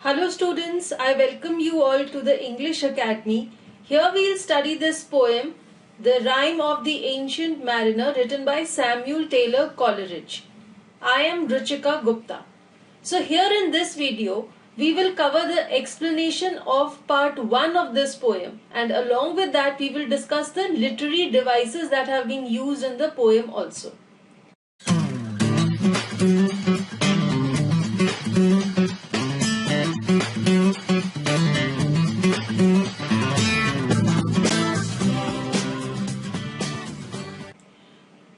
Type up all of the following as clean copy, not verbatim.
Hello students, I welcome you all to the English Academy. Here we will study this poem, The Rime of the Ancient Mariner, written by Samuel Taylor Coleridge. I am Ruchika Gupta. So here in this video, we will cover the explanation of part 1 of this poem, and along with that we will discuss the literary devices that have been used in the poem also.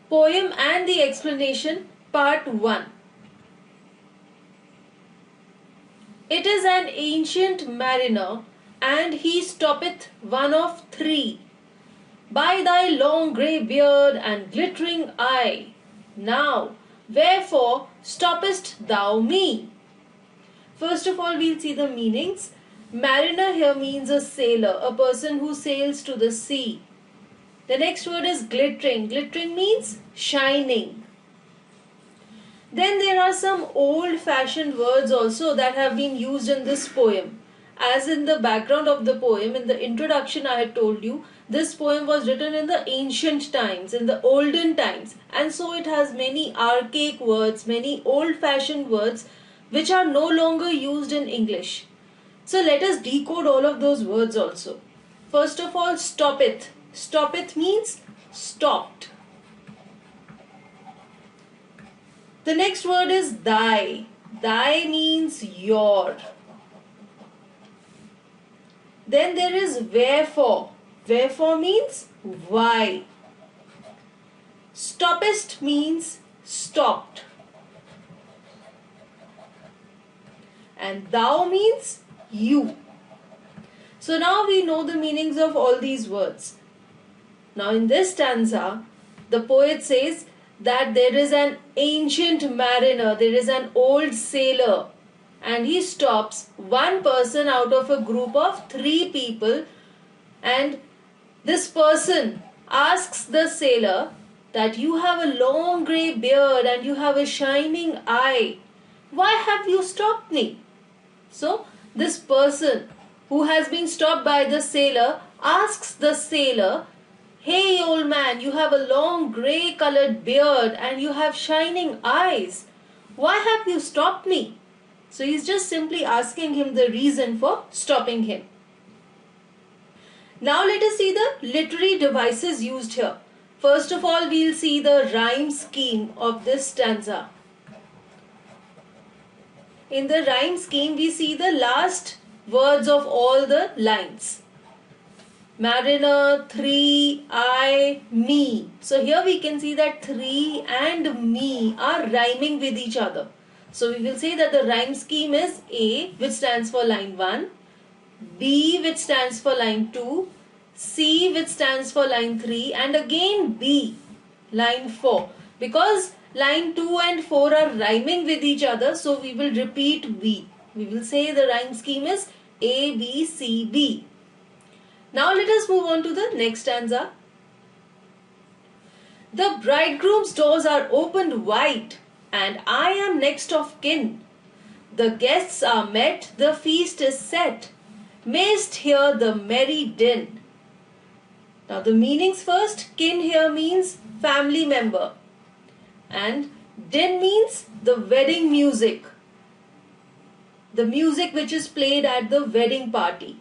Poem and the explanation, part 1. It is an ancient mariner, and he stoppeth one of three. By thy long grey beard and glittering eye, now wherefore stoppest thou me? First of all, we'll see the meanings. Mariner here means a sailor, a person who sails to the sea. The next word is glittering. Glittering means shining. Then there are some old-fashioned words also that have been used in this poem. As in the background of the poem, in the introduction I had told you, this poem was written in the ancient times, in the olden times. And so it has many archaic words, many old-fashioned words which are no longer used in English. So let us decode all of those words also. First of all, stoppeth. Stoppeth means stopped. The next word is thy. Thy means your. Then there is wherefore. Wherefore means why. Stoppest means stopped. And thou means you. So now we know the meanings of all these words. Now in this stanza, the poet says that there is an ancient mariner, there is an old sailor, and he stops one person out of a group of three people, and this person asks the sailor that you have a long grey beard and you have a shining eye. Why have you stopped me? So this person who has been stopped by the sailor asks the sailor, hey old man, you have a long grey colored beard and you have shining eyes. Why have you stopped me? So he's just simply asking him the reason for stopping him. Now let us see the literary devices used here. First of all, we'll see the rhyme scheme of this stanza. In the rhyme scheme, we see the last words of all the lines. Mariner, three, I, me. So here we can see that three and me are rhyming with each other. So we will say that the rhyme scheme is A, which stands for line 1, B, which stands for line 2, C, which stands for line 3, and again B, line 4. Because line 2 and 4 are rhyming with each other, so we will repeat B. We will say the rhyme scheme is A, B, C, B. Now let us move on to the next stanza. The bridegroom's doors are opened wide, and I am next of kin. The guests are met, the feast is set. Mayst hear the merry din. Now the meanings first. Kin here means family member, and din means the wedding music. The music which is played at the wedding party.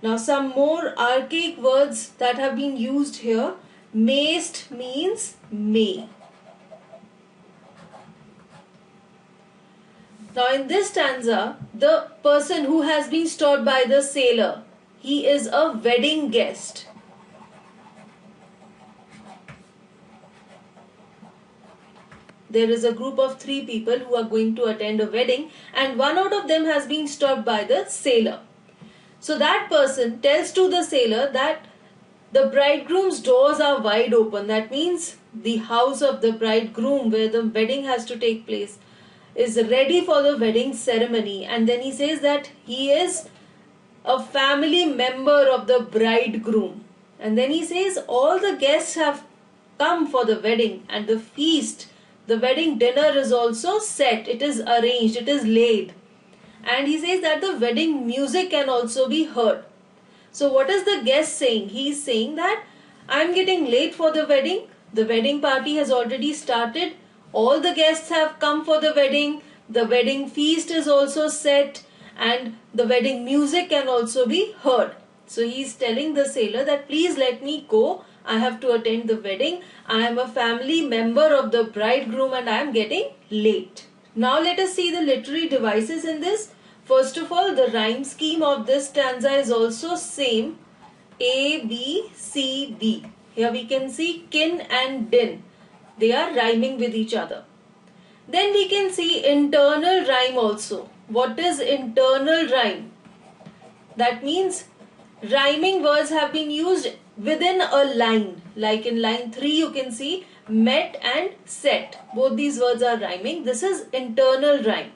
Now some more archaic words that have been used here. Mayst means may. Now in this stanza, the person who has been stopped by the sailor, he is a wedding guest. There is a group of three people who are going to attend a wedding, and one out of them has been stopped by the sailor. So that person tells to the sailor that the bridegroom's doors are wide open. That means the house of the bridegroom where the wedding has to take place is ready for the wedding ceremony. And then he says that he is a family member of the bridegroom. And then he says all the guests have come for the wedding, and the feast, the wedding dinner is also set. It is arranged, it is laid. and he says that the wedding music can also be heard. So what is the guest saying? He is saying that I'm getting late for the wedding. The wedding party has already started. All the guests have come for the wedding. The wedding feast is also set and the wedding music can also be heard. So he is telling the sailor that please let me go. I have to attend the wedding. I am a family member of the bridegroom and I am getting late. Now let us see the literary devices in this. First of all, the rhyme scheme of this stanza is also same. A, B, C, D. Here we can see kin and din. They are rhyming with each other. Then we can see internal rhyme also. What is internal rhyme? That means rhyming words have been used within a line. Like in line 3 you can see met and set. Both these words are rhyming. This is internal rhyme.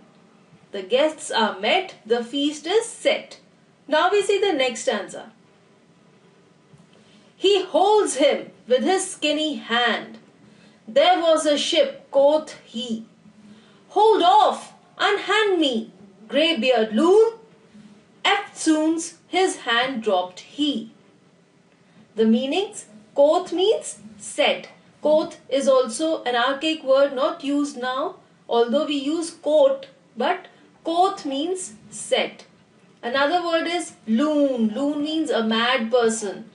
The guests are met, the feast is set. Now we see the next stanza. He holds him with his skinny hand. There was a ship, quoth he. Hold off, unhand me, grey-beard loon. Eftsoons his hand dropped he. The meanings, quoth means said. Quoth is also an archaic word not used now, although we use quote, but quoth means said. Another word is loon. Loon means a mad person.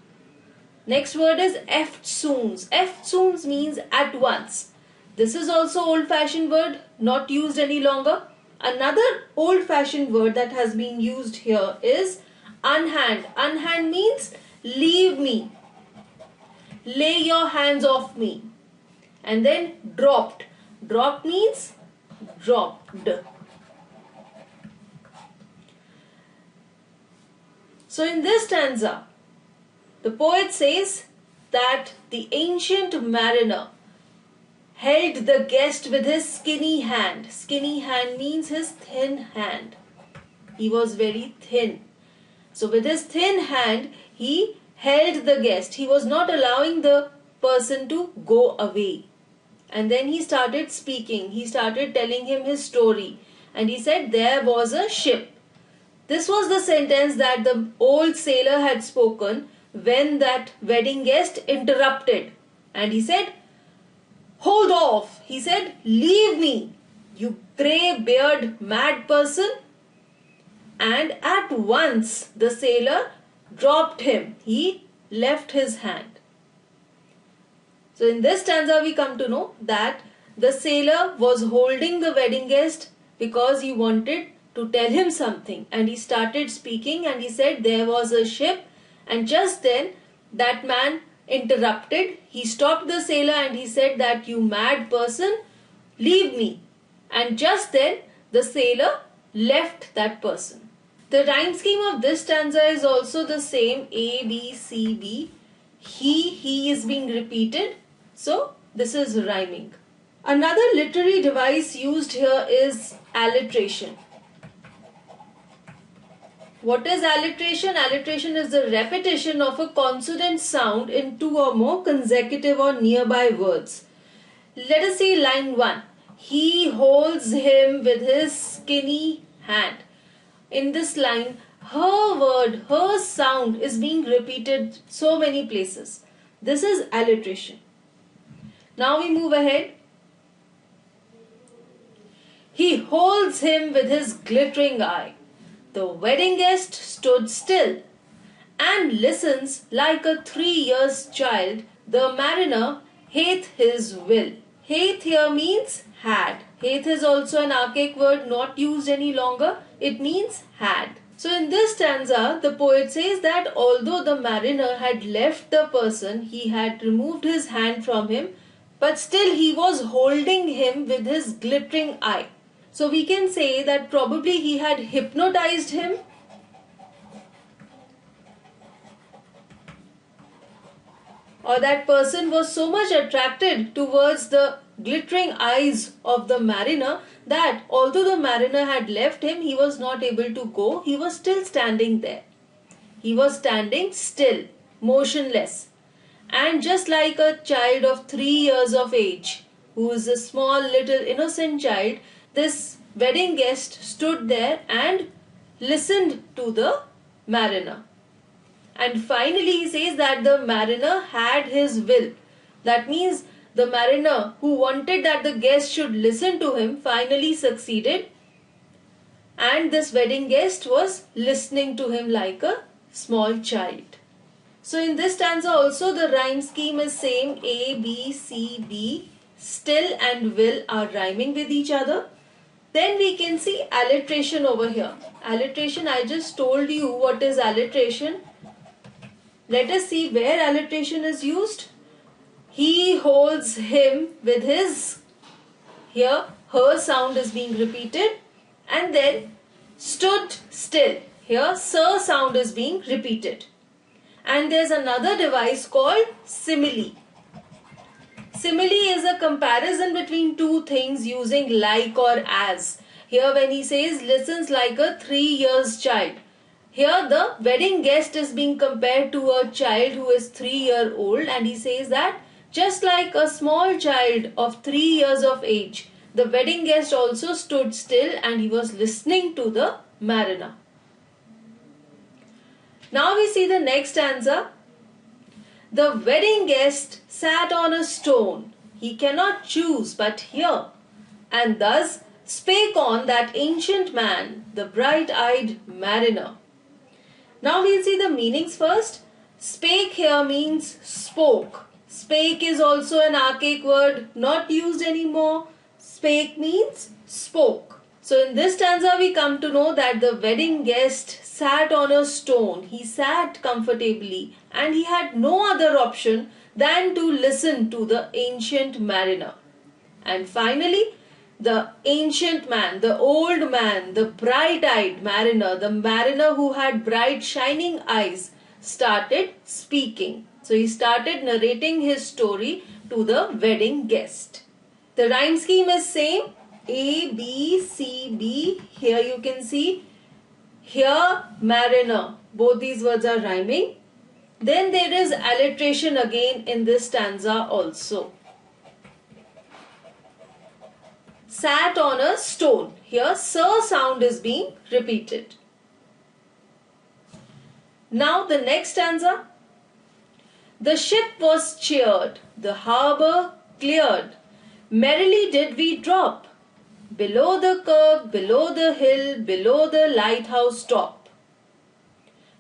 Next word is eftsoons. Eftsoons means at once. This is also old-fashioned word, not used any longer. Another old-fashioned word that has been used here is unhand. Unhand means leave me. Lay your hands off me. And then dropped. Dropped means dropped. So in this stanza, the poet says that the ancient mariner held the guest with his skinny hand. Skinny hand means his thin hand. He was very thin. So with his thin hand, he held the guest. He was not allowing the person to go away. And then he started speaking. He started telling him his story. And he said, there was a ship. This was the sentence that the old sailor had spoken when that wedding guest interrupted. And he said, hold off. He said, leave me, you grey-beard mad person. And at once the sailor dropped him. He left his hand. So in this stanza we come to know that the sailor was holding the wedding guest because he wanted to tell him something, and he started speaking and he said there was a ship, and just then that man interrupted. He stopped the sailor and he said that you mad person, leave me. And just then the sailor left that person. The rhyme scheme of this stanza is also the same, A, B, C, B. He is being repeated. So this is rhyming. Another literary device used here is alliteration. What is alliteration? Alliteration is the repetition of a consonant sound in two or more consecutive or nearby words. Let us see line 1. He holds him with his skinny hand. In this line, her word, her sound is being repeated so many places. This is alliteration. Now we move ahead. He holds him with his glittering eye. The wedding guest stood still and listens like a 3 years child. The mariner hath his will. Hath here means had. Hath is also an archaic word not used any longer. It means had. So in this stanza, the poet says that although the mariner had left the person, he had removed his hand from him, but still he was holding him with his glittering eye. So we can say that probably he had hypnotized him, or that person was so much attracted towards the glittering eyes of the mariner that although the mariner had left him, he was not able to go. He was still standing there. He was standing still, motionless. And just like a child of 3 years of age, who is a small little innocent child, this wedding guest stood there and listened to the mariner. And finally he says that the mariner had his will. That means the mariner who wanted that the guest should listen to him finally succeeded, and this wedding guest was listening to him like a small child. So in this stanza also the rhyme scheme is same. A, B, C, B, still and will are rhyming with each other. Then we can see alliteration over here. Alliteration, I just told you what is alliteration. Let us see where alliteration is used. He holds him with his, here her sound is being repeated, and then stood still. Here sir sound is being repeated. And there's another device called simile. Simile is a comparison between two things using like or as. Here when he says listens like a 3 years child, here the wedding guest is being compared to a child who is 3-year-old, and he says that just like a small child of 3 years of age, the wedding guest also stood still and he was listening to the mariner. Now we see the next stanza. The wedding guest sat on a stone. He cannot choose but hear, and thus spake on that ancient man, the bright-eyed mariner. Now we'll see the meanings first. Spake here means spoke. Spake is also an archaic word, not used anymore. Spake means spoke. So in this stanza we come to know that the wedding guest sat on a stone. He sat comfortably and he had no other option than to listen to the ancient mariner. And finally, the ancient man, the old man, the bright-eyed mariner, the mariner who had bright shining eyes, started speaking. So he started narrating his story to the wedding guest. The rhyme scheme is same. A, B, C, B. Here you can see, here mariner. Both these words are rhyming. Then there is alliteration again in this stanza also. Sat on a stone. Here sir sound is being repeated. Now the next stanza. The ship was cheered, the harbour cleared. Merrily did we drop. Below the kirk, below the hill, below the lighthouse top.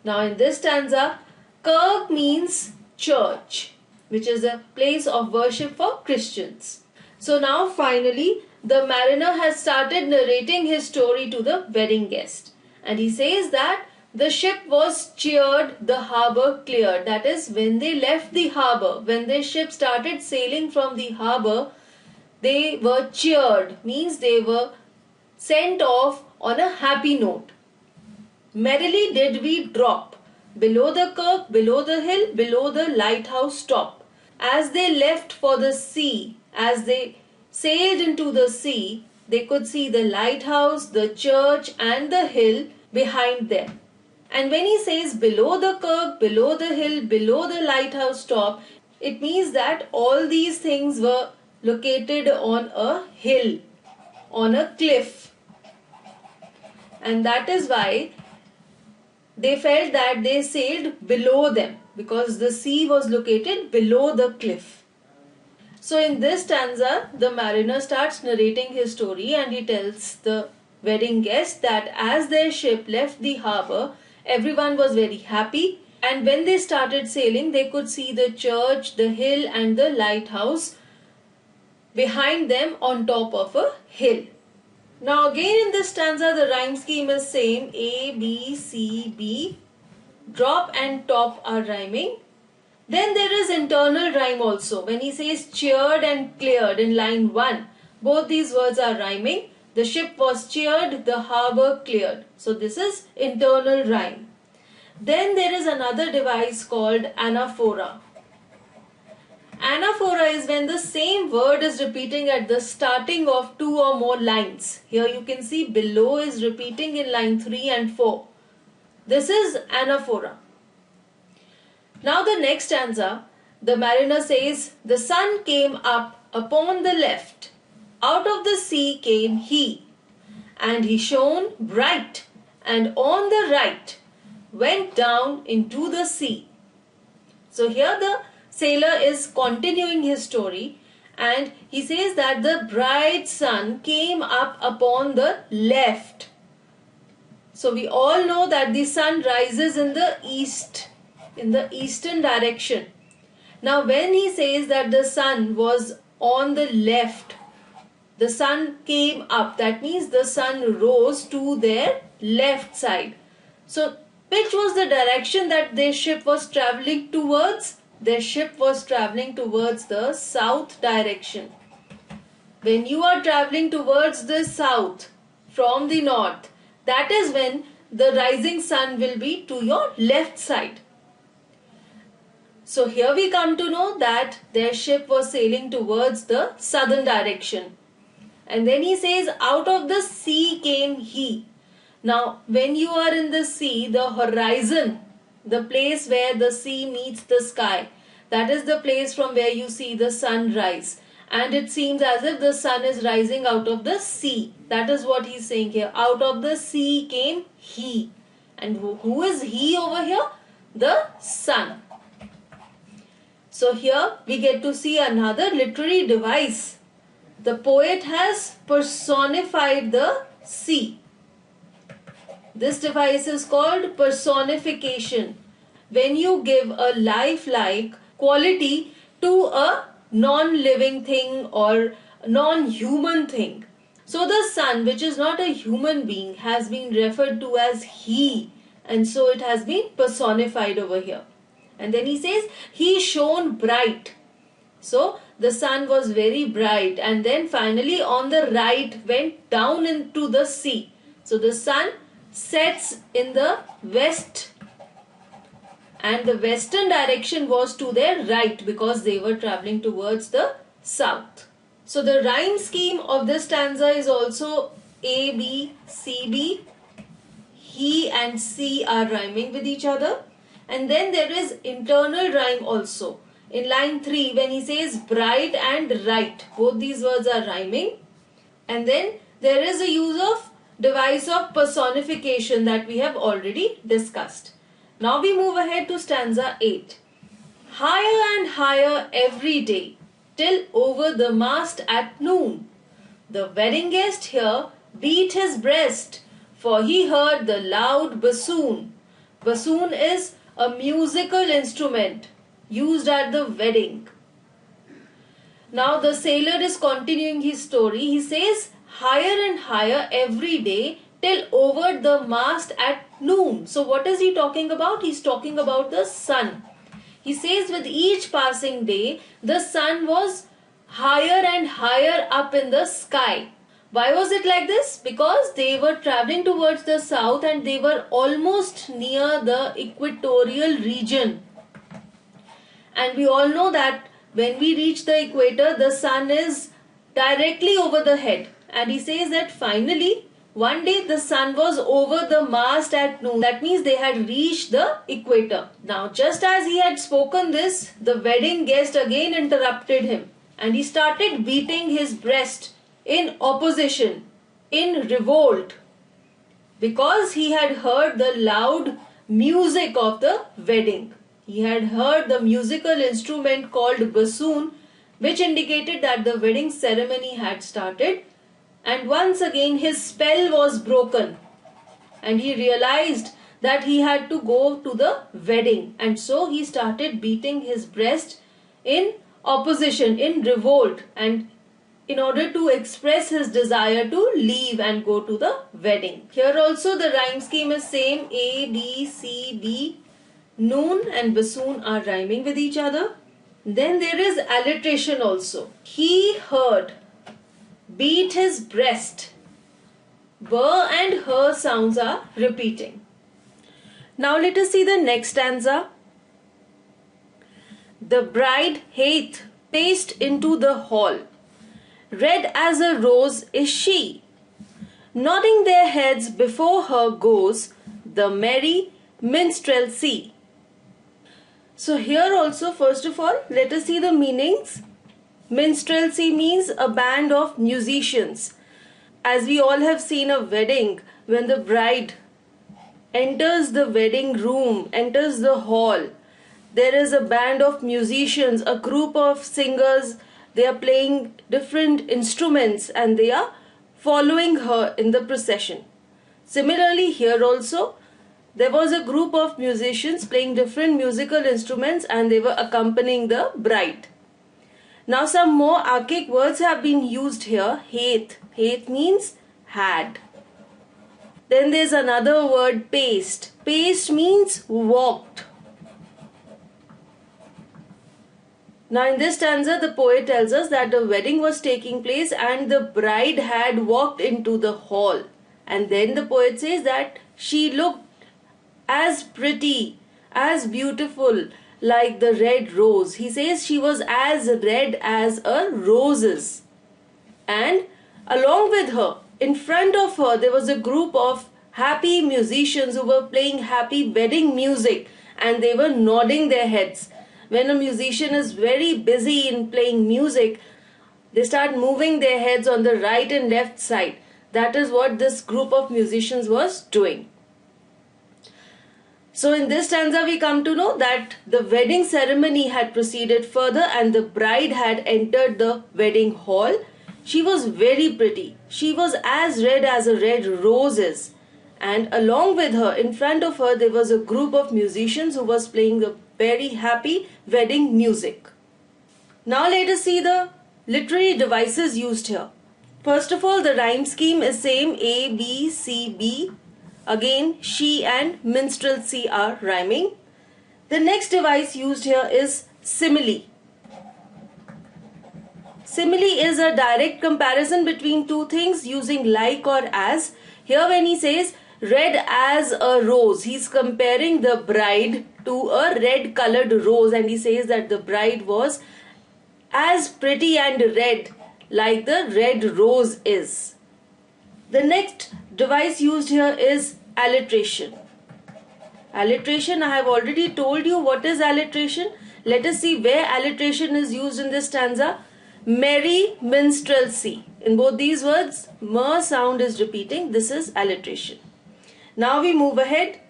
Now in this stanza, kirk means church, which is a place of worship for Christians. So now finally, the mariner has started narrating his story to the wedding guest. And he says that the ship was cheered, the harbour cleared. That is, when they left the harbour, when their ship started sailing from the harbour, they were cheered, means they were sent off on a happy note. Merrily did we drop, below the kirk, below the hill, below the lighthouse top. As they left for the sea, as they sailed into the sea, they could see the lighthouse, the church and the hill behind them. And when he says below the kirk, below the hill, below the lighthouse top, it means that all these things were located on a hill, on a cliff. And that is why they felt that they sailed below them, because the sea was located below the cliff. So in this stanza, the mariner starts narrating his story and he tells the wedding guest that as their ship left the harbour, everyone was very happy, and when they started sailing, they could see the church, the hill and the lighthouse behind them on top of a hill. Now again in this stanza, the rhyme scheme is same. A, B, C, B. Drop and top are rhyming. Then there is internal rhyme also. When he says cheered and cleared in line 1, both these words are rhyming. The ship was cheered, the harbour cleared. So this is internal rhyme. Then there is another device called anaphora. Anaphora is when the same word is repeating at the starting of 2 or more lines. Here you can see below is repeating in line 3 and 4. This is anaphora. Now the next stanza, the mariner says, the sun came up upon the left. Out of the sea came he. and he shone bright, and on the right went down into the sea. So here the sailor is continuing his story, and he says that the bright sun came up upon the left. So we all know that the sun rises in the east, in the eastern direction. Now when he says that the sun was on the left, the sun came up, that means the sun rose to their left side. So which was the direction that their ship was traveling towards? Their ship was traveling towards the south direction. When you are traveling towards the south from the north, that is when the rising sun will be to your left side. So here we come to know that their ship was sailing towards the southern direction. And then he says, out of the sea came he. Now, when you are in the sea, the horizon, the place where the sea meets the sky, that is the place from where you see the sun rise. And it seems as if the sun is rising out of the sea. That is what he's saying here. Out of the sea came he. And who is he over here? The sun. So here we get to see another literary device. The poet has personified the sea. This device is called personification. When you give a lifelike quality to a non-living thing or non-human thing. So the sun, which is not a human being, has been referred to as he, and so it has been personified over here. And then he says, he shone bright. So the sun was very bright, and then finally on the right went down into the sea. So the sun sets in the west, and the western direction was to their right because they were traveling towards the south. So the rhyme scheme of this stanza is also A, B, C, B. He and C are rhyming with each other. And then there is internal rhyme also. In line 3, when he says bright and right, both these words are rhyming. And then there is a use of device of personification that we have already discussed. Now we move ahead to stanza 8. Higher and higher every day, till over the mast at noon. The wedding guest here beat his breast, for he heard the loud bassoon. Bassoon is a musical instrument used at the wedding. Now the sailor is continuing his story. He says, higher and higher every day till over the mast at noon. So what is he talking about? He's talking about the sun. He says with each passing day, the sun was higher and higher up in the sky. Why was it like this? Because they were traveling towards the south and they were almost near the equatorial region. And we all know that when we reach the equator, the sun is directly over the head. And he says that finally, one day the sun was over the mast at noon. That means they had reached the equator. Now, just as he had spoken this, the wedding guest again interrupted him. And he started beating his breast in opposition, in revolt, because he had heard the loud music of the wedding. He had heard the musical instrument called bassoon, which indicated that the wedding ceremony had started. And once again his spell was broken, and he realized that he had to go to the wedding, and so he started beating his breast in opposition, in revolt, and in order to express his desire to leave and go to the wedding. Here also the rhyme scheme is same. A, B, C, B. Noon and bassoon are rhyming with each other. Then there is alliteration also. He heard, beat his breast. Ber and her sounds are repeating. Now let us see the next stanza. The bride hath paced into the hall. Red as a rose is she. Nodding their heads before her goes the merry minstrelsy. So here also, first of all, let us see the meanings. Minstrelsy means a band of musicians. as we all have seen a wedding, when the bride enters the wedding room, enters the hall, there is a band of musicians, a group of singers. They are playing different instruments and they are following her in the procession. Similarly, here also, there was a group of musicians playing different musical instruments and they were accompanying the bride. Now some more archaic words have been used here. Hath. Hath means had. Then there's another word, paced. Paced means walked. Now in this stanza, the poet tells us that a wedding was taking place and the bride had walked into the hall. And then the poet says that she looked as pretty, as beautiful, like the red rose. He says she was as red as a roses. And along with her, in front of her, there was a group of happy musicians who were playing happy wedding music and they were nodding their heads. When a musician is very busy in playing music, they start moving their heads on the right and left side. That is what this group of musicians was doing. So in this stanza we come to know that the wedding ceremony had proceeded further and the bride had entered the wedding hall. She was very pretty. She was as red as a red rose is. And along with her, in front of her, there was a group of musicians who was playing the very happy wedding music. Now let us see the literary devices used here. First of all, the rhyme scheme is same, A, B, C, B. Again, she and minstrelsy are rhyming. The next device used here is simile. Simile is a direct comparison between two things using like or as. Here when he says red as a rose, he's comparing the bride to a red colored rose and he says that the bride was as pretty and red like the red rose is. The next device used here is alliteration. Alliteration, I have already told you what is alliteration. Let us see where alliteration is used in this stanza. Merry minstrelsy. In both these words, mer sound is repeating. This is alliteration. Now we move ahead.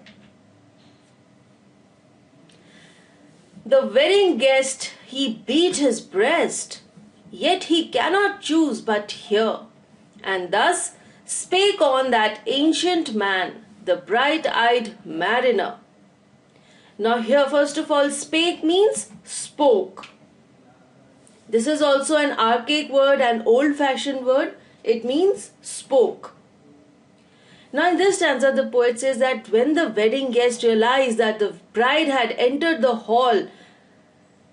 The wedding guest, he beat his breast, yet he cannot choose but hear, and thus spake on that ancient man, the bright-eyed mariner. Now here first of all, spake means spoke. This is also an archaic word, an old-fashioned word. It means spoke. Now in this stanza, the poet says that when the wedding guest realized that the bride had entered the hall,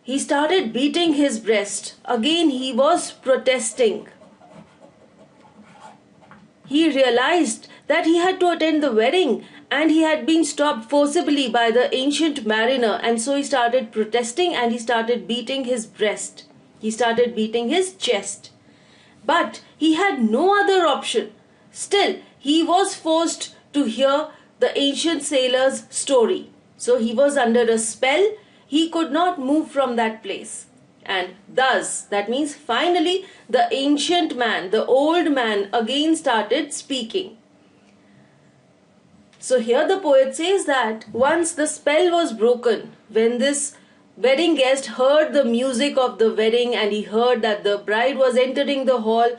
he started beating his breast. Again, he was protesting. He realized that he had to attend the wedding and he had been stopped forcibly by the ancient mariner, and so he started protesting and he started beating his breast. He started beating his chest. But he had no other option. Still, he was forced to hear the ancient sailor's story. So he was under a spell. He could not move from that place. And thus, that means finally, the ancient man, the old man again started speaking. So here the poet says that once the spell was broken, when this wedding guest heard the music of the wedding and he heard that the bride was entering the hall,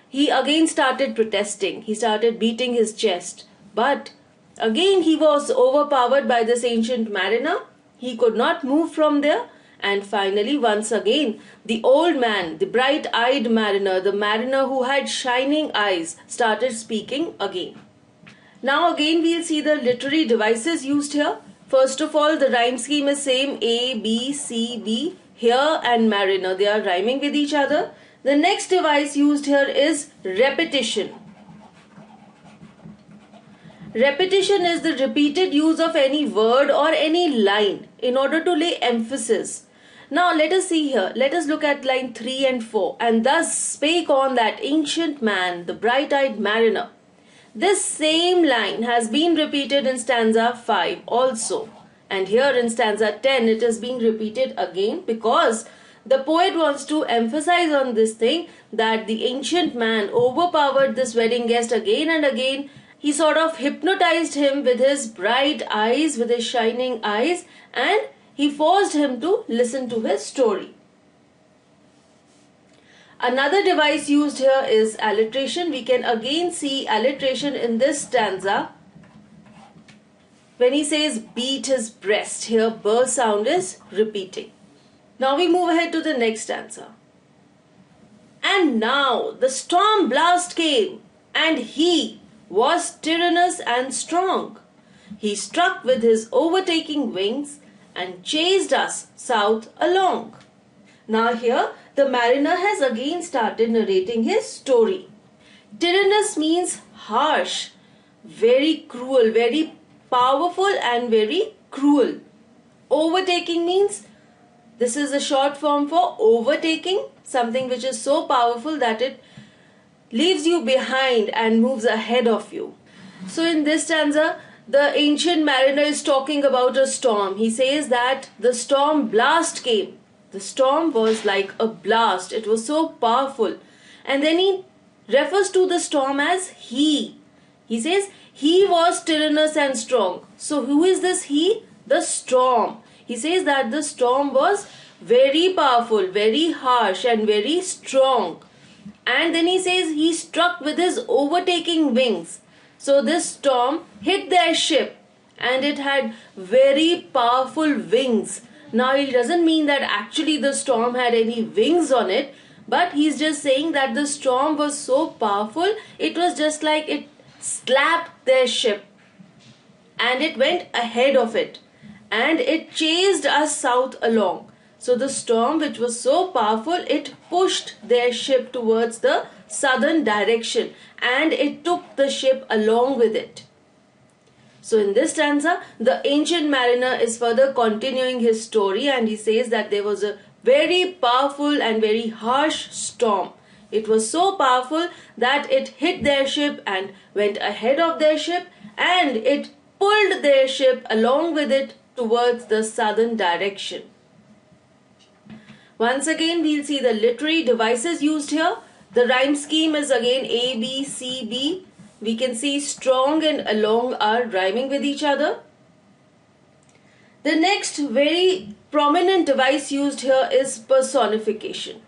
he again started protesting. He started beating his chest. But again he was overpowered by this ancient mariner. He could not move from there. And finally, once again, the old man, the bright-eyed mariner, the mariner who had shining eyes, started speaking again. Now again we'll see the literary devices used here. First of all, the rhyme scheme is same, A, B, C, B. Here and mariner, they are rhyming with each other. The next device used here is repetition. Repetition is the repeated use of any word or any line in order to lay emphasis. Now let us see here. Let us look at line 3 and 4. And thus spake on that ancient man, the bright-eyed mariner. This same line has been repeated in stanza 5 also. And here in stanza 10 it is being repeated again because the poet wants to emphasize on this thing that the ancient man overpowered this wedding guest again and again. He sort of hypnotized him with his bright eyes, with his shining eyes, and he forced him to listen to his story. Another device used here is alliteration. We can again see alliteration in this stanza. When he says beat his breast, here b sound is repeating. Now we move ahead to the next stanza. And now the storm blast came, and he was tyrannous and strong. He struck with his overtaking wings and chased us south along. Now here the mariner has again started narrating his story. Tyrannous means harsh, very cruel, very powerful and very cruel. Overtaking means this is a short form for overtaking, something which is so powerful that it leaves you behind and moves ahead of you. So in this stanza, the ancient mariner is talking about a storm. He says that the storm blast came. The storm was like a blast. It was so powerful. And then he refers to the storm as he. He says he was tyrannous and strong. So who is this he? The storm. He says that the storm was very powerful, very harsh and very strong. And then he says he struck with his overtaking wings. So this storm hit their ship and it had very powerful wings. Now it doesn't mean that actually the storm had any wings on it, but he's just saying that the storm was so powerful, it was just like it slapped their ship and it went ahead of it and it chased us south along. So the storm, which was so powerful, it pushed their ship towards the southern direction and it took the ship along with it. So in this stanza, the ancient mariner is further continuing his story and he says that there was a very powerful and very harsh storm. It was so powerful that it hit their ship and went ahead of their ship and it pulled their ship along with it towards the southern direction. Once again, we'll see the literary devices used here. The rhyme scheme is again A, B, C, B. We can see strong and along are rhyming with each other. The next very prominent device used here is personification.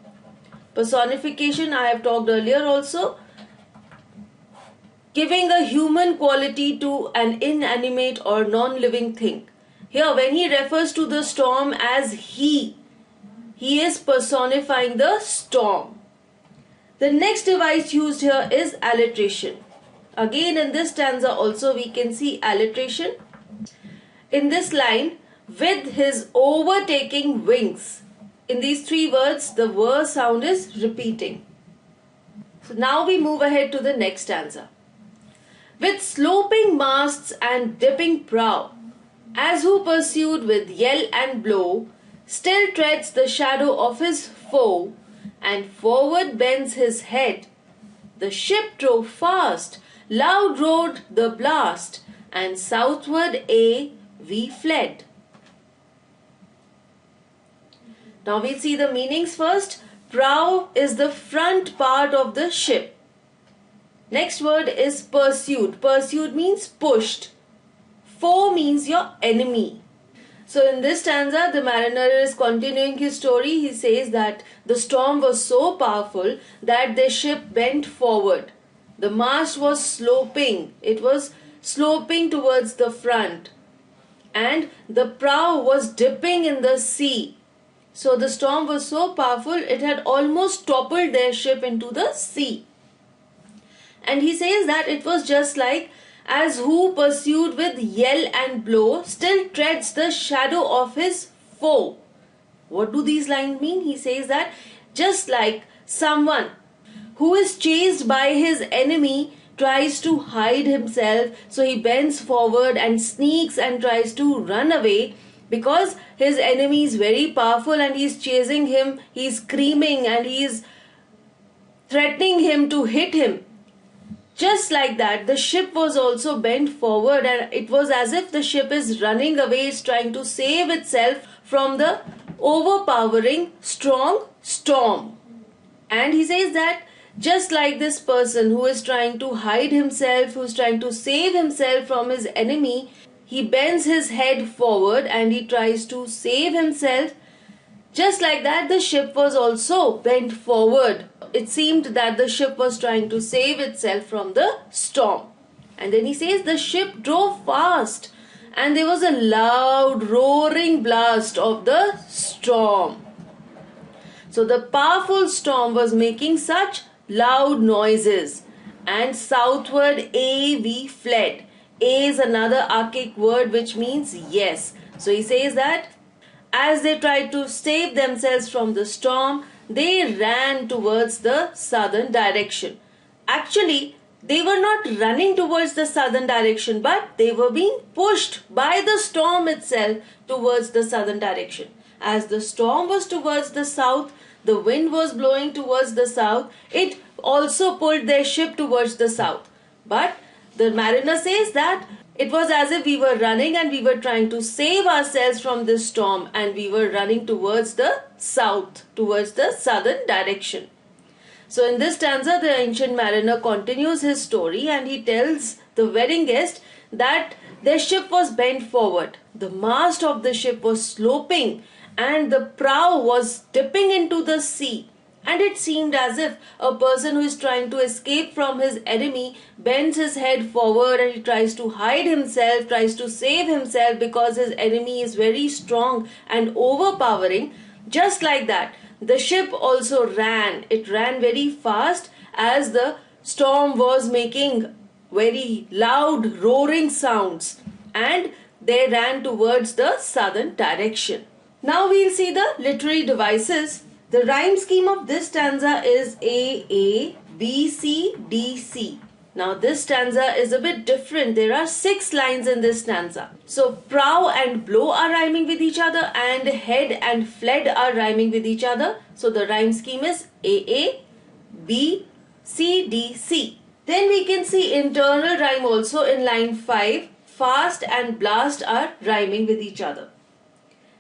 Personification I have talked earlier also. Giving a human quality to an inanimate or non-living thing. Here when he refers to the storm as he is personifying the storm. The next device used here is alliteration. Again in this stanza also we can see alliteration. In this line, with his overtaking wings. In these three words, the ver sound is repeating. So now we move ahead to the next stanza. With sloping masts and dipping prow, as who pursued with yell and blow, still treads the shadow of his foe, and forward bends his head. The ship drove fast, loud roared the blast, and southward we fled. Now we see the meanings first. Prow is the front part of the ship. Next word is pursued. Pursued means pushed. Foe means your enemy. So in this stanza, the mariner is continuing his story. He says that the storm was so powerful that the ship bent forward. The mast was sloping. It was sloping towards the front. And the prow was dipping in the sea. So the storm was so powerful, it had almost toppled their ship into the sea. And he says that it was just like as who pursued with yell and blow still treads the shadow of his foe. What do these lines mean? He says that just like someone who is chased by his enemy tries to hide himself, so he bends forward and sneaks and tries to run away because his enemy is very powerful and he is chasing him, he is screaming and he is threatening him to hit him. Just like that, the ship was also bent forward and it was as if the ship is running away, it's trying to save itself from the overpowering strong storm. And he says that just like this person who is trying to hide himself, who is trying to save himself from his enemy, he bends his head forward and he tries to save himself. Just like that, the ship was also bent forward. It seemed that the ship was trying to save itself from the storm. And then he says the ship drove fast and there was a loud roaring blast of the storm. So the powerful storm was making such loud noises, and southward we fled. A is another archaic word which means yes. So he says that as they tried to save themselves from the storm, they ran towards the southern direction. Actually, they were not running towards the southern direction, but they were being pushed by the storm itself towards the southern direction. As the storm was towards the south, the wind was blowing towards the south, it also pulled their ship towards the south. But the mariner says that it was as if we were running and we were trying to save ourselves from this storm, and we were running towards the south, towards the southern direction. So in this stanza, the ancient mariner continues his story and he tells the wedding guest that their ship was bent forward. The mast of the ship was sloping and the prow was dipping into the sea. And it seemed as if a person who is trying to escape from his enemy bends his head forward and he tries to hide himself, tries to save himself because his enemy is very strong and overpowering. Just like that, the ship also ran. It ran very fast as the storm was making very loud roaring sounds, and they ran towards the southern direction. Now we'll see the literary devices. The rhyme scheme of this stanza is A, B, C, D, C. Now this stanza is a bit different. There are 6 lines in this stanza. So prow and blow are rhyming with each other, and head and fled are rhyming with each other. So the rhyme scheme is A, B, C, D, C. Then we can see internal rhyme also in line 5. Fast and blast are rhyming with each other.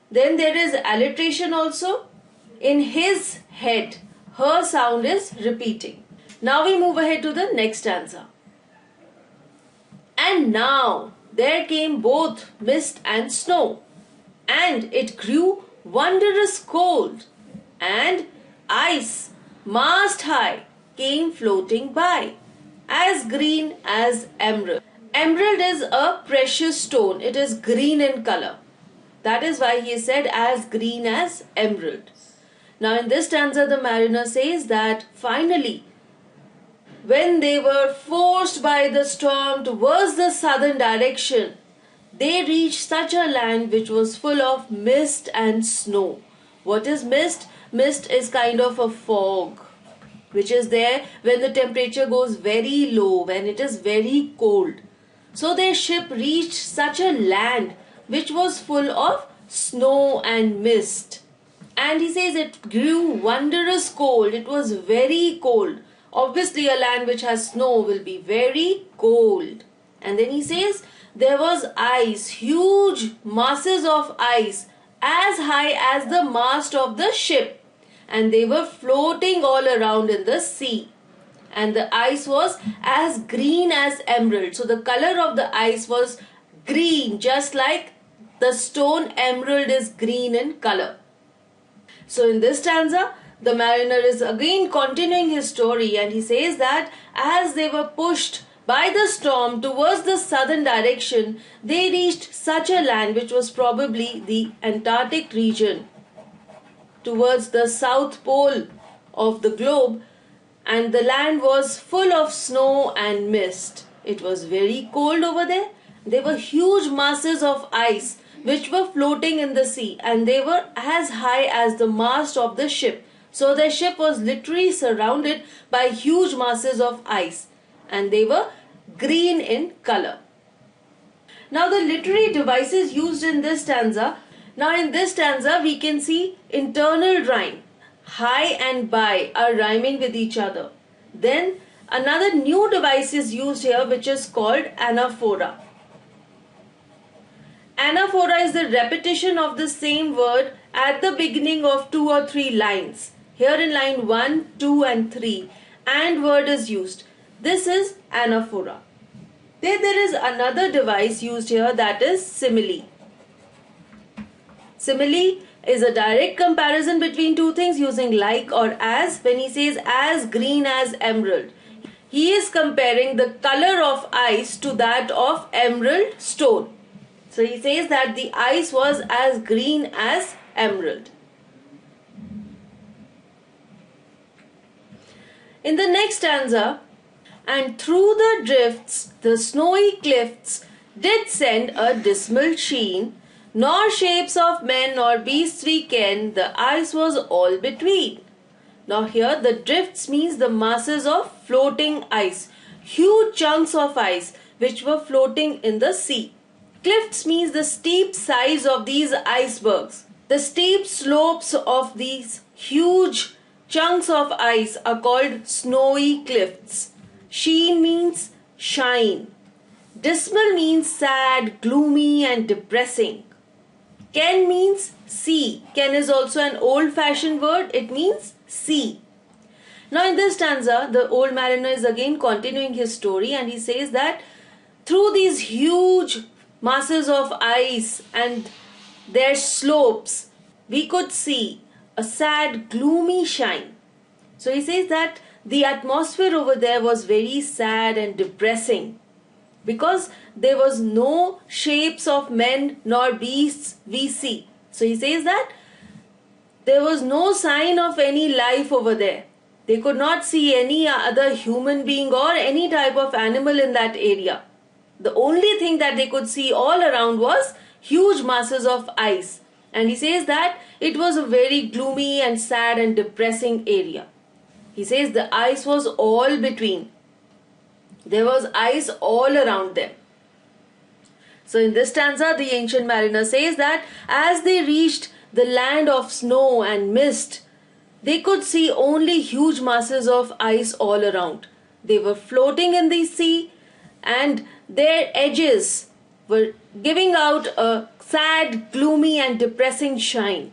Then there is alliteration also. In his head, her sound is repeating. Now we move ahead to the next stanza. And now there came both mist and snow, and it grew wondrous cold, and ice, mast high, came floating by, as green as emerald. Emerald is a precious stone. It is green in color. That is why he said as green as emerald. Now in this stanza, the mariner says that finally, when they were forced by the storm towards the southern direction, they reached such a land which was full of mist and snow. What is mist? Mist is kind of a fog which is there when the temperature goes very low, when it is very cold. So their ship reached such a land which was full of snow and mist. And he says it grew wondrous cold. It was very cold. Obviously, a land which has snow will be very cold. And then he says there was ice, huge masses of ice, as high as the mast of the ship. And they were floating all around in the sea. And the ice was as green as emerald. So the color of the ice was green, just like the stone emerald is green in color. So in this stanza, the mariner is again continuing his story, and he says that as they were pushed by the storm towards the southern direction, they reached such a land which was probably the Antarctic region, towards the south pole of the globe, and the land was full of snow and mist. It was very cold over there. There were huge masses of ice which were floating in the sea, and they were as high as the mast of the ship. So their ship was literally surrounded by huge masses of ice, and they were green in color. Now the literary devices used in this stanza. Now in this stanza we can see internal rhyme. High and by are rhyming with each other. Then another new device is used here which is called anaphora. Anaphora is the repetition of the same word at the beginning of 2 or 3 lines. Here in line 1, 2 and 3, and word is used. This is anaphora. Then there is another device used here, that is simile. Simile is a direct comparison between two things using like or as. When he says as green as emerald, he is comparing the color of ice to that of emerald stone. So he says that the ice was as green as emerald. In the next stanza, and through the drifts the snowy cliffs did send a dismal sheen, nor shapes of men nor beasts we ken, the ice was all between. Now here the drifts means the masses of floating ice, huge chunks of ice which were floating in the sea. Cliffs means the steep sides of these icebergs. The steep slopes of these huge chunks of ice are called snowy cliffs. Sheen means shine. Dismal means sad, gloomy and depressing. Ken means see. Ken is also an old-fashioned word. It means see. Now in this stanza, the old mariner is again continuing his story, and he says that through these huge masses of ice and their slopes, we could see a sad, gloomy shine. So he says that the atmosphere over there was very sad and depressing, because there was no shapes of men nor beasts we see. So he says that there was no sign of any life over there. They could not see any other human being or any type of animal in that area. The only thing that they could see all around was huge masses of ice. And he says that it was a very gloomy and sad and depressing area. He says the ice was all between. There was ice all around them. So in this stanza, the ancient mariner says that as they reached the land of snow and mist, they could see only huge masses of ice all around. They were floating in the sea, and their edges were giving out a sad, gloomy and depressing shine.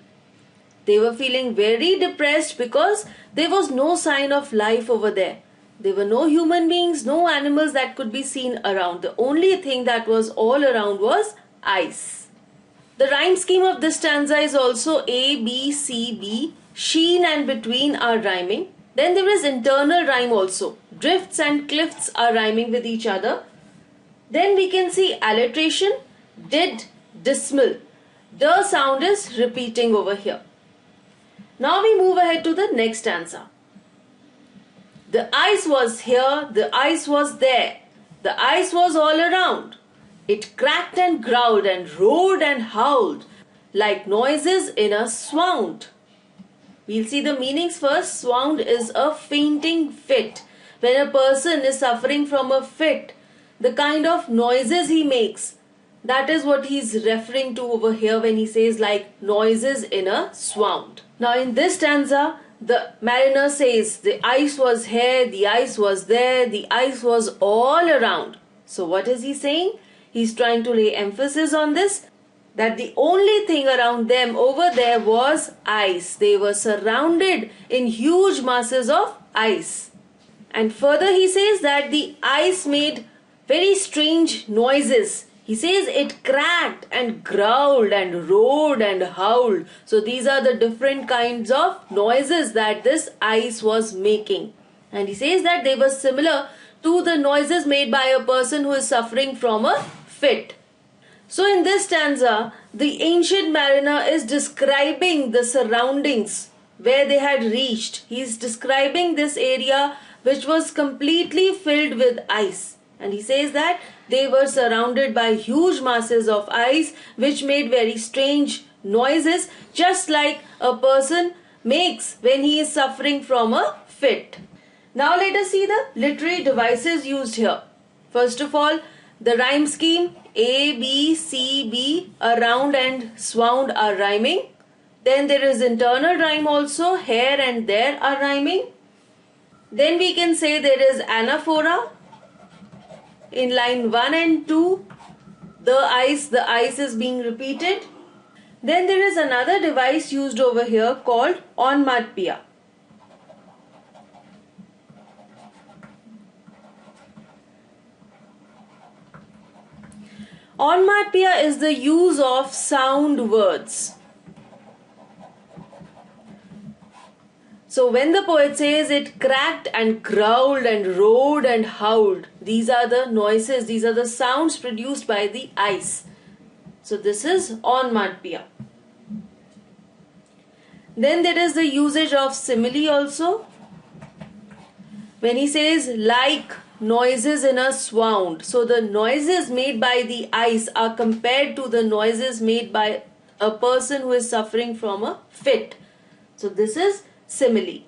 They were feeling very depressed because there was no sign of life over there. There were no human beings, no animals that could be seen around. The only thing that was all around was ice. The rhyme scheme of this stanza is also A, B, C, B. Sheen and between are rhyming. Then there is internal rhyme also. Drifts and cliffs are rhyming with each other. Then we can see alliteration, did, dismal. The sound is repeating over here. Now we move ahead to the next stanza. The ice was here, the ice was there. The ice was all around. It cracked and growled and roared and howled like noises in a swound. We'll see the meanings first. Swound is a fainting fit. When a person is suffering from a fit, the kind of noises he makes, that is what he's referring to over here when he says like noises in a swound. Now in this stanza, the mariner says the ice was here, the ice was there, the ice was all around. So what is he saying? He's trying to lay emphasis on this, that the only thing around them over there was ice. They were surrounded in huge masses of ice. And further he says that the ice made very strange noises. He says it cracked and growled and roared and howled. So these are the different kinds of noises that this ice was making. And he says that they were similar to the noises made by a person who is suffering from a fit. So in this stanza, the ancient mariner is describing the surroundings where they had reached. He is describing this area which was completely filled with ice. And he says that they were surrounded by huge masses of ice which made very strange noises, just like a person makes when he is suffering from a fit. Now let us see the literary devices used here. First of all, the rhyme scheme A, B, C, B, around and swound are rhyming. Then there is internal rhyme also, here and there are rhyming. Then we can say there is anaphora. In line 1 and 2, the ice is being repeated. Then there is another device used over here called onomatopoeia. Onomatopoeia is the use of sound words. So when the poet says it cracked and growled and roared and howled, these are the noises, these are the sounds produced by the ice. So this is onomatopoeia. Then there is the usage of simile also. When he says like noises in a swound, so the noises made by the ice are compared to the noises made by a person who is suffering from a fit. So this is simile.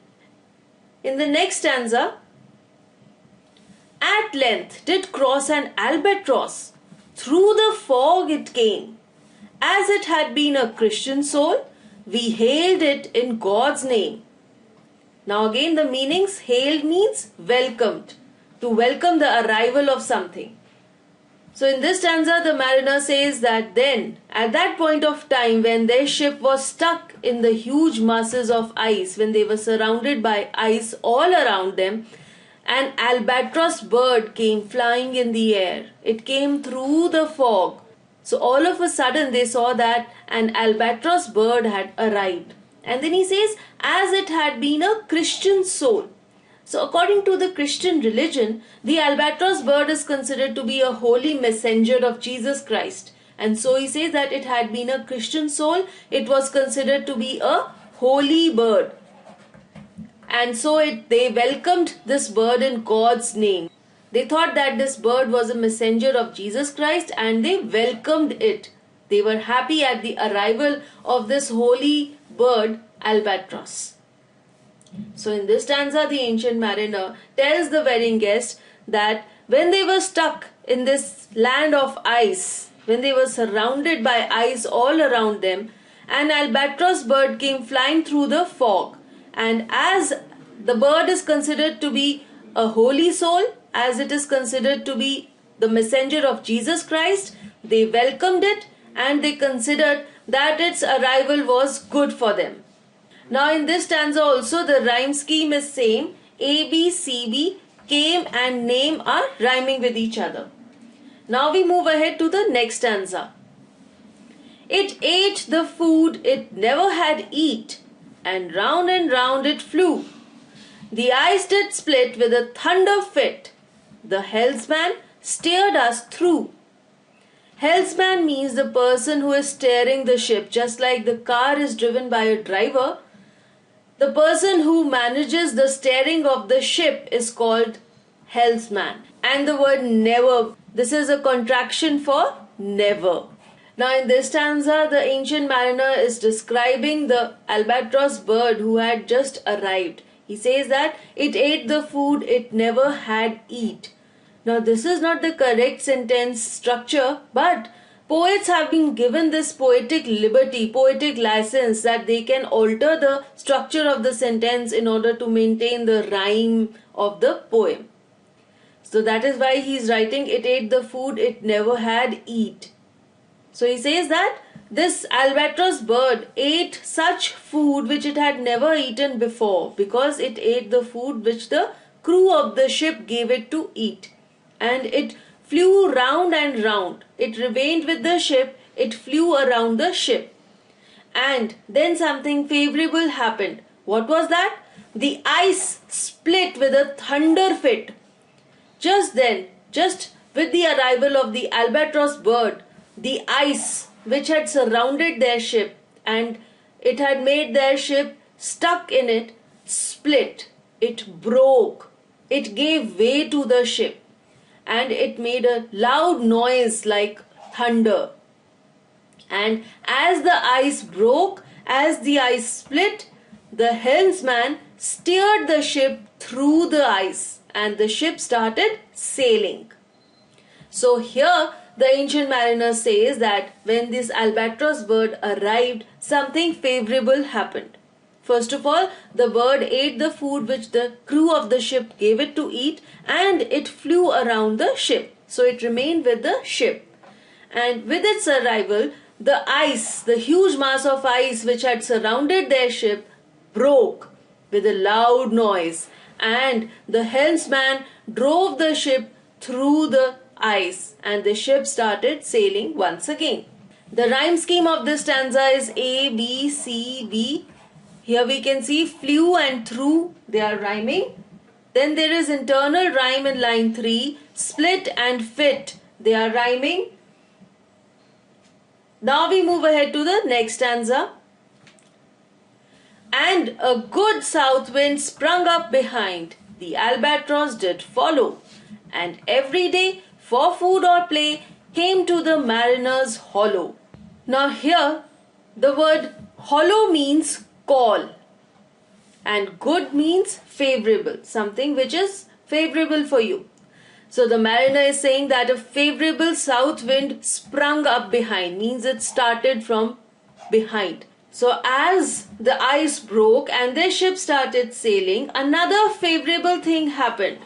In the next stanza, at length did cross an albatross, through the fog it came. As it had been a Christian soul, we hailed it in God's name. Now again the meanings, hailed means welcomed, to welcome the arrival of something. So in this stanza the mariner says that then, at that point of time when their ship was stuck in the huge masses of ice, when they were surrounded by ice all around them, an albatross bird came flying in the air. It came through the fog. So all of a sudden they saw that an albatross bird had arrived. And then he says, as it had been a Christian soul. So according to the Christian religion, the albatross bird is considered to be a holy messenger of Jesus Christ. And so he says that it had been a Christian soul. It was considered to be a holy bird. And so they welcomed this bird in God's name. They thought that this bird was a messenger of Jesus Christ and they welcomed it. They were happy at the arrival of this holy bird, albatross. So in this stanza, the ancient mariner tells the wedding guest that when they were stuck in this land of ice, when they were surrounded by ice all around them, an albatross bird came flying through the fog. And as the bird is considered to be a holy soul, as it is considered to be the messenger of Jesus Christ, they welcomed it and they considered that its arrival was good for them. Now in this stanza also the rhyme scheme is same. A, B, C, B, came and name are rhyming with each other. Now we move ahead to the next stanza. It ate the food it never had eat, and round it flew. The ice did split with a thunder fit. The helmsman steered us through. Helmsman means the person who is steering the ship, just like the car is driven by a driver. The person who manages the steering of the ship is called helmsman. And the word never, this is a contraction for never. Now in this stanza, the ancient mariner is describing the albatross bird who had just arrived. He says that it ate the food it never had eat. Now this is not the correct sentence structure, but poets have been given this poetic liberty, poetic license that they can alter the structure of the sentence in order to maintain the rhyme of the poem. So that is why he is writing it ate the food it never had eat. So he says that this albatross bird ate such food which it had never eaten before, because it ate the food which the crew of the ship gave it to eat. And it flew round and round. It remained with the ship. It flew around the ship. And then something favorable happened. What was that? The ice split with a thunder fit. Just then, just with the arrival of the albatross bird, the ice which had surrounded their ship and it had made their ship stuck in it, split. It broke. It gave way to the ship. And it made a loud noise like thunder. And as the ice broke, as the ice split, the helmsman steered the ship through the ice and the ship started sailing. So here the ancient mariner says that when this albatross bird arrived, something favorable happened. First of all, the bird ate the food which the crew of the ship gave it to eat, and it flew around the ship. So it remained with the ship. And with its arrival, the ice, the huge mass of ice which had surrounded their ship, broke with a loud noise, and the helmsman drove the ship through the ice, and the ship started sailing once again. The rhyme scheme of this stanza is A, B, C, B. Here we can see flew and through, they are rhyming. Then there is internal rhyme in line 3, split and fit, they are rhyming. Now we move ahead to the next stanza. And a good south wind sprung up behind, the albatross did follow, and every day for food or play came to the mariner's hollow. Now here the word hollow means call, and good means favorable, something which is favorable for you. So the mariner is saying that a favorable south wind sprung up behind, means it started from behind. So as the ice broke and their ship started sailing, another favorable thing happened.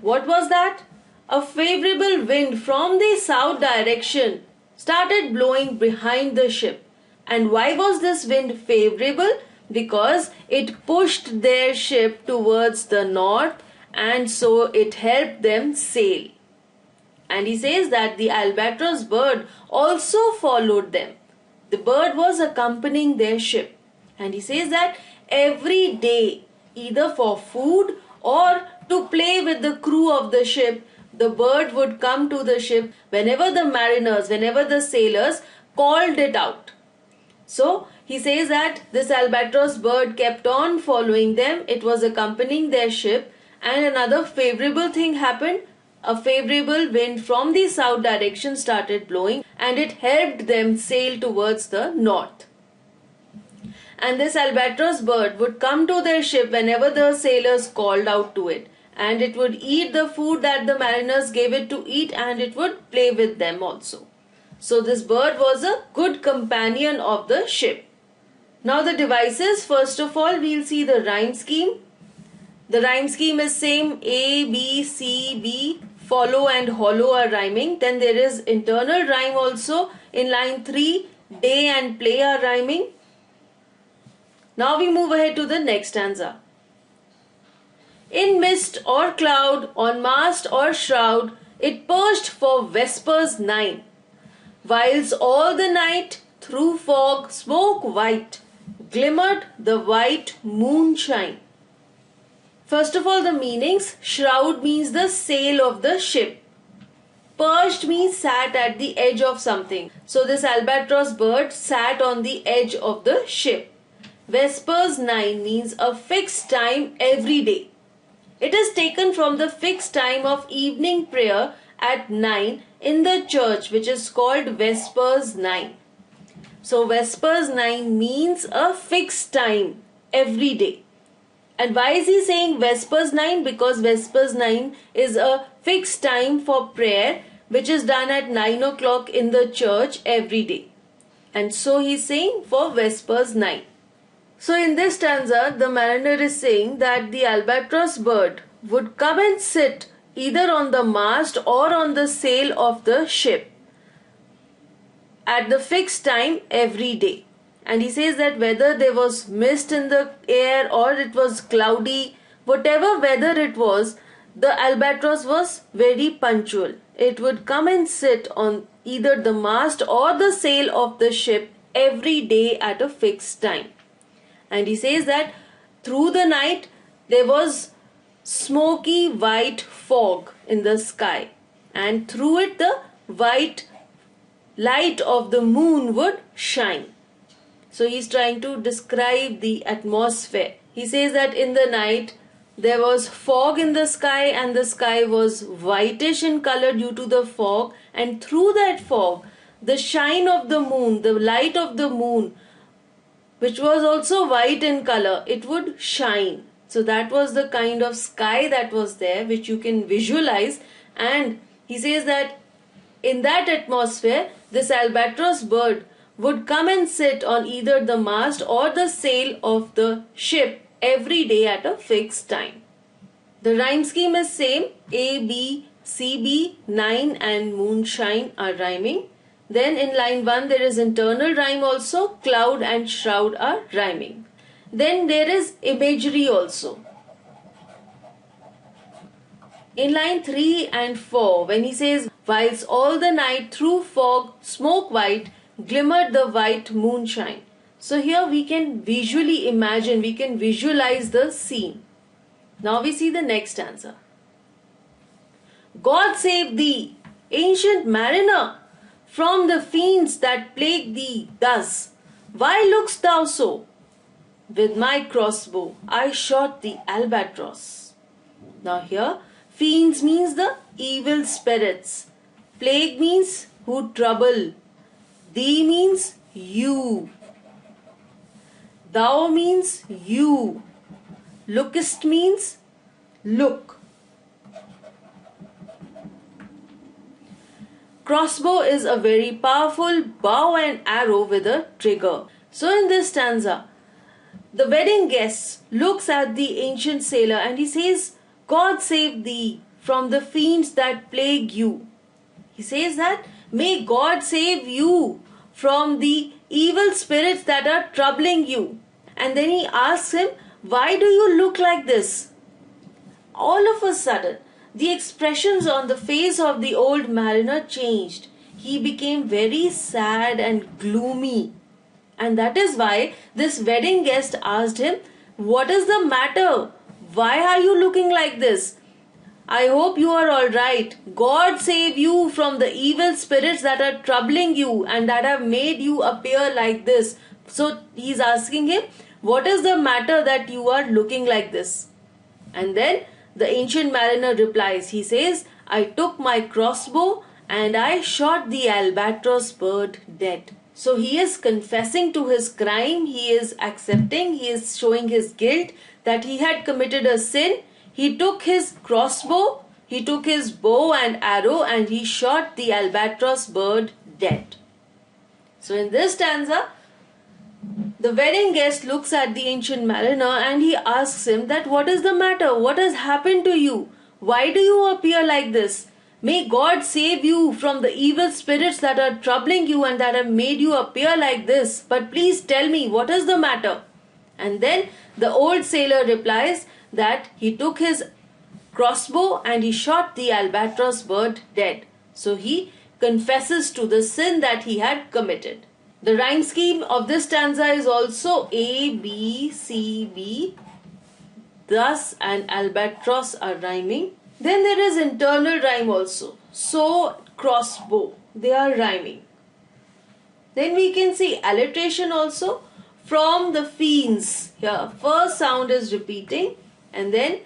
What was that? A favorable wind from the south direction started blowing behind the ship. And why was this wind favorable? Because it pushed their ship towards the north, and so it helped them sail. And he says that the albatross bird also followed them. The bird was accompanying their ship. And he says that every day, either for food or to play with the crew of the ship, the bird would come to the ship whenever the mariners, whenever the sailors called it out. So he says that this albatross bird kept on following them. It was accompanying their ship, and another favorable thing happened. A favorable wind from the south direction started blowing, and it helped them sail towards the north. And this albatross bird would come to their ship whenever the sailors called out to it, and it would eat the food that the mariners gave it to eat, and it would play with them also. So this bird was a good companion of the ship. Now the devices, first of all we'll see the rhyme scheme. The rhyme scheme is same, A, B, C, B, follow and hollow are rhyming. Then there is internal rhyme also in line 3, day and play are rhyming. Now we move ahead to the next stanza. In mist or cloud, on mast or shroud, it perched for vespers 9. Whilst all the night through fog smoke white glimmered the white moonshine. First of all, the meanings. Shroud means the sail of the ship. Perched means sat at the edge of something. So this albatross bird sat on the edge of the ship. Vespers 9 means a fixed time every day. It is taken from the fixed time of evening prayer at 9 in the church, which is called Vespers 9. So Vespers 9 means a fixed time every day. And why is he saying Vespers 9? Because Vespers 9 is a fixed time for prayer which is done at 9 o'clock in the church every day. And so he is saying for Vespers 9. So in this stanza, the mariner is saying that the albatross bird would come and sit either on the mast or on the sail of the ship at the fixed time every day. And he says that whether there was mist in the air or it was cloudy, whatever weather it was, the albatross was very punctual. It would come and sit on either the mast or the sail of the ship every day at a fixed time. And he says that through the night there was smoky white fog in the sky, and through it the white light of the moon would shine. So he is trying to describe the atmosphere. He says that in the night there was fog in the sky, and the sky was whitish in color due to the fog, and through that fog the shine of the moon, the light of the moon, which was also white in color, it would shine. So that was the kind of sky that was there, which you can visualize. And he says that in that atmosphere, this albatross bird would come and sit on either the mast or the sail of the ship every day at a fixed time. The rhyme scheme is same, A, B, CB, 9 and moonshine are rhyming. Then in line 1 there is internal rhyme also. Cloud and shroud are rhyming. Then there is imagery also. In line 3 and 4, when he says, whilst all the night through fog, smoke white, glimmered the white moonshine. So here we can visually imagine, we can visualize the scene. Now we see the next stanza. God save thee, ancient mariner, from the fiends that plague thee thus. Why look'st thou so? With my crossbow I shot the albatross. Now here, fiends means the evil spirits. Plague means who trouble. Thee means you. Thou means you. Lookest means look. Crossbow is a very powerful bow and arrow with a trigger. So in this stanza, the wedding guest looks at the ancient sailor and he says, God save thee from the fiends that plague you. He says that, may God save you from the evil spirits that are troubling you. And then he asks him, why do you look like this? All of a sudden, the expressions on the face of the old mariner changed. He became very sad and gloomy. And that is why this wedding guest asked him, what is the matter? Why are you looking like this? I hope you are all right. God save you from the evil spirits that are troubling you and that have made you appear like this. So he's asking him, what is the matter that you are looking like this? And then the ancient mariner replies, he says, I took my crossbow and I shot the albatross bird dead. So he is confessing to his crime, he is accepting, he is showing his guilt that he had committed a sin. He took his crossbow, he took his bow and arrow and he shot the albatross bird dead. So in this stanza, the wedding guest looks at the ancient mariner and he asks him that what is the matter? What has happened to you? Why do you appear like this? May God save you from the evil spirits that are troubling you and that have made you appear like this. But please tell me, what is the matter? And then the old sailor replies that he took his crossbow and he shot the albatross bird dead. So he confesses to the sin that he had committed. The rhyme scheme of this stanza is also A, B, C, B. Thus and albatross are rhyming. Then there is internal rhyme also. So, crossbow, they are rhyming. Then we can see alliteration also from the fiends. Here, first sound is repeating and then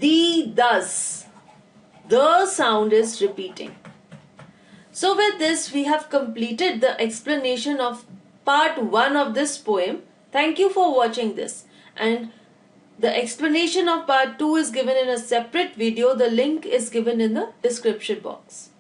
the, thus. The sound is repeating. So with this, we have completed the explanation of part 1 of this poem. Thank you for watching this. And the explanation of part 2 is given in a separate video. The link is given in the description box.